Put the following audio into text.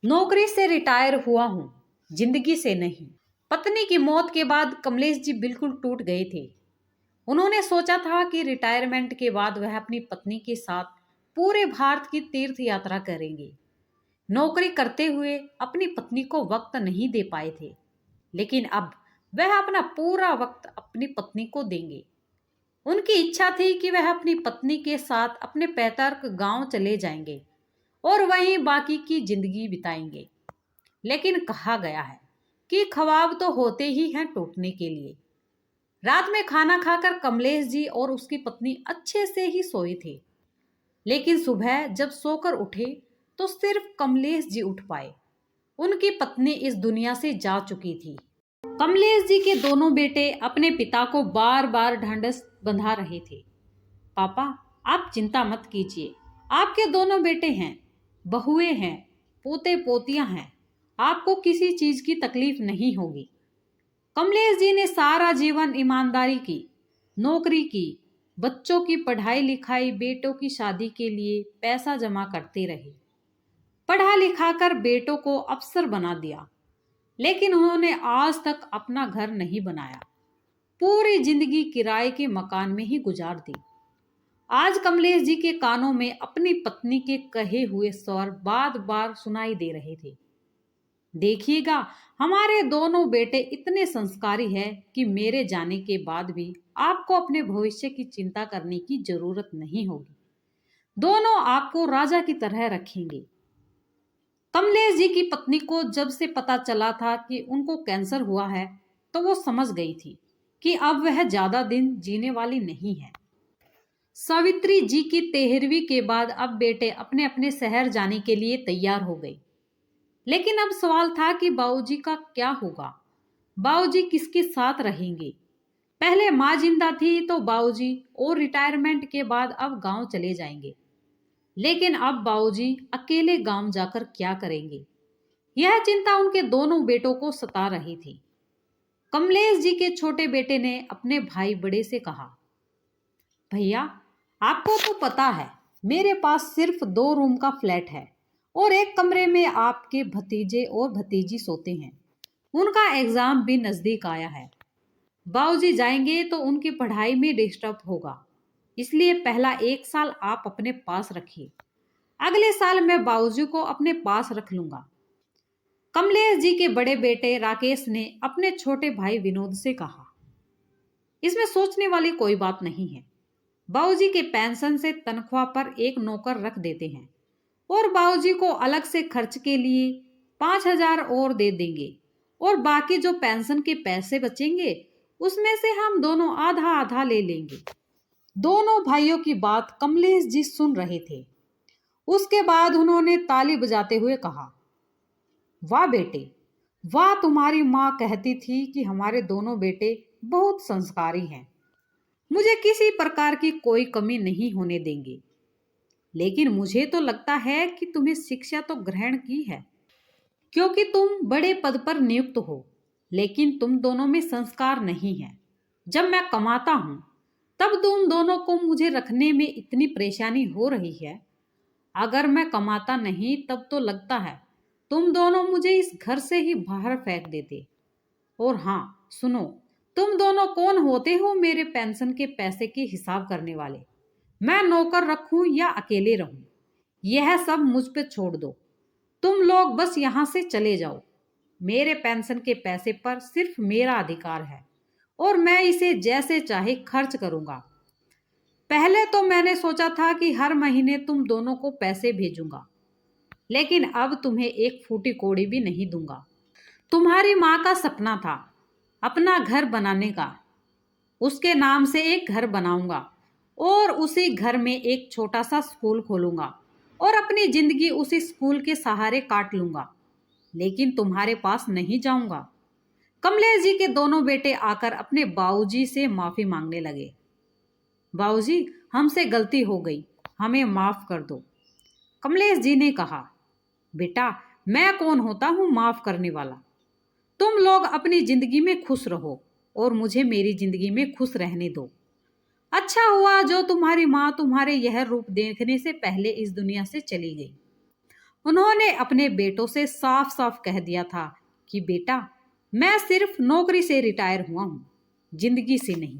नौकरी से रिटायर हुआ हूँ, जिंदगी से नहीं। पत्नी की मौत के बाद कमलेश जी बिल्कुल टूट गए थे। उन्होंने सोचा था कि रिटायरमेंट के बाद वह अपनी पत्नी के साथ पूरे भारत की तीर्थ यात्रा करेंगे। नौकरी करते हुए अपनी पत्नी को वक्त नहीं दे पाए थे, लेकिन अब वह अपना पूरा वक्त अपनी पत्नी को देंगे। उनकी इच्छा थी कि वह अपनी पत्नी के साथ अपने पैतृक गांव चले जाएंगे और वहीं बाकी की जिंदगी बिताएंगे। लेकिन कहा गया है कि ख्वाब तो होते ही हैं टूटने के लिए। रात में खाना खाकर कमलेश जी और उसकी पत्नी अच्छे से ही सोए थे, लेकिन सुबह जब सोकर उठे तो सिर्फ कमलेश जी उठ पाए। उनकी पत्नी इस दुनिया से जा चुकी थी। कमलेश जी के दोनों बेटे अपने पिता को बार बार ढांढस बंधा रहे थे। पापा, आप चिंता मत कीजिए, आपके दोनों बेटे हैं, बहुएं हैं, पोते पोतियां हैं, आपको किसी चीज की तकलीफ नहीं होगी। कमलेश जी ने सारा जीवन ईमानदारी की, नौकरी की, बच्चों की पढ़ाई लिखाई, बेटों की शादी के लिए पैसा जमा करते रहे। पढ़ा लिखा कर बेटों को अफसर बना दिया, लेकिन उन्होंने आज तक अपना घर नहीं बनाया। पूरी जिंदगी किराए के मकान में ही गुजार दी। आज कमलेश जी के कानों में अपनी पत्नी के कहे हुए स्वर बार बार सुनाई दे रहे थे। देखिएगा, हमारे दोनों बेटे इतने संस्कारी हैं कि मेरे जाने के बाद भी आपको अपने भविष्य की चिंता करने की जरूरत नहीं होगी। दोनों आपको राजा की तरह रखेंगे। कमलेश जी की पत्नी को जब से पता चला था कि उनको कैंसर हुआ है, तो वो समझ गई थी कि अब वह ज्यादा दिन जीने वाली नहीं है। सावित्री जी की 13वीं के बाद अब बेटे अपने अपने शहर जाने के लिए तैयार हो गए। लेकिन अब सवाल था कि बाबूजी का क्या होगा, बाबूजी किसके साथ रहेंगे। पहले माँ जिंदा थी तो बाबूजी और रिटायरमेंट के बाद अब गांव चले जाएंगे, लेकिन अब बाबूजी अकेले गांव जाकर क्या करेंगे, यह चिंता उनके दोनों बेटों को सता रही थी। कमलेश जी के छोटे बेटे ने अपने भाई बड़े से कहा, भैया, आपको तो पता है मेरे पास सिर्फ 2 रूम का फ्लैट है और एक कमरे में आपके भतीजे और भतीजी सोते हैं। उनका एग्जाम भी नजदीक आया है। बाबूजी जाएंगे तो उनकी पढ़ाई में डिस्टर्ब होगा, इसलिए पहला 1 साल आप अपने पास रखिए। अगले साल मैं बाबूजी को अपने पास रख लूंगा। कमलेश जी के बड़े बेटे राकेश ने अपने छोटे भाई विनोद से कहा, इसमें सोचने वाली कोई बात नहीं है। बाबूजी के पेंशन से तनख्वाह पर एक नौकर रख देते हैं और बाबूजी को अलग से खर्च के लिए 5,000 और दे देंगे, और बाकी जो पेंशन के पैसे बचेंगे उसमें से हम दोनों आधा आधा ले लेंगे। दोनों भाइयों की बात कमलेश जी सुन रहे थे। उसके बाद उन्होंने ताली बजाते हुए कहा, वाह बेटे वाह, तुम्हारी माँ कहती थी कि हमारे दोनों बेटे बहुत संस्कारी हैं, मुझे किसी प्रकार की कोई कमी नहीं होने देंगे। लेकिन मुझे तो लगता है कि तुम्हें शिक्षा तो ग्रहण की है, क्योंकि तुम बड़े पद पर नियुक्त हो, लेकिन तुम दोनों में संस्कार नहीं है। जब मैं कमाता हूं तब तुम दोनों को मुझे रखने में इतनी परेशानी हो रही है। अगर मैं कमाता नहीं तब तो लगता है तुम दोनों मुझे इस घर से ही बाहर फेंक देते। और हाँ सुनो, तुम दोनों कौन होते हो मेरे पेंशन के पैसे के हिसाब करने वाले? मैं नौकर रखूं या अकेले रहूं, यह सब मुझ पे छोड़ दो। तुम लोग बस यहां से चले जाओ। मेरे पेंशन के पैसे पर सिर्फ मेरा अधिकार है और मैं इसे जैसे चाहे खर्च करूंगा। पहले तो मैंने सोचा था कि हर महीने तुम दोनों को पैसे भेजूंगा, लेकिन अब तुम्हें एक फूटी कौड़ी भी नहीं दूंगा। तुम्हारी माँ का सपना था अपना घर बनाने का, उसके नाम से एक घर बनाऊंगा और उसी घर में एक छोटा सा स्कूल खोलूंगा और अपनी जिंदगी उसी स्कूल के सहारे काट लूंगा, लेकिन तुम्हारे पास नहीं जाऊंगा। कमलेश जी के दोनों बेटे आकर अपने बाबूजी से माफी मांगने लगे। बाबूजी, हमसे गलती हो गई, हमें माफ कर दो। कमलेश जी ने कहा, बेटा, मैं कौन होता हूँ माफ करने वाला? तुम लोग अपनी जिंदगी में खुश रहो और मुझे मेरी जिंदगी में खुश रहने दो। अच्छा हुआ जो तुम्हारी माँ तुम्हारे यह रूप देखने से पहले इस दुनिया से चली गई। उन्होंने अपने बेटों से साफ साफ कह दिया था कि बेटा, मैं सिर्फ नौकरी से रिटायर हुआ हूं, जिंदगी से नहीं।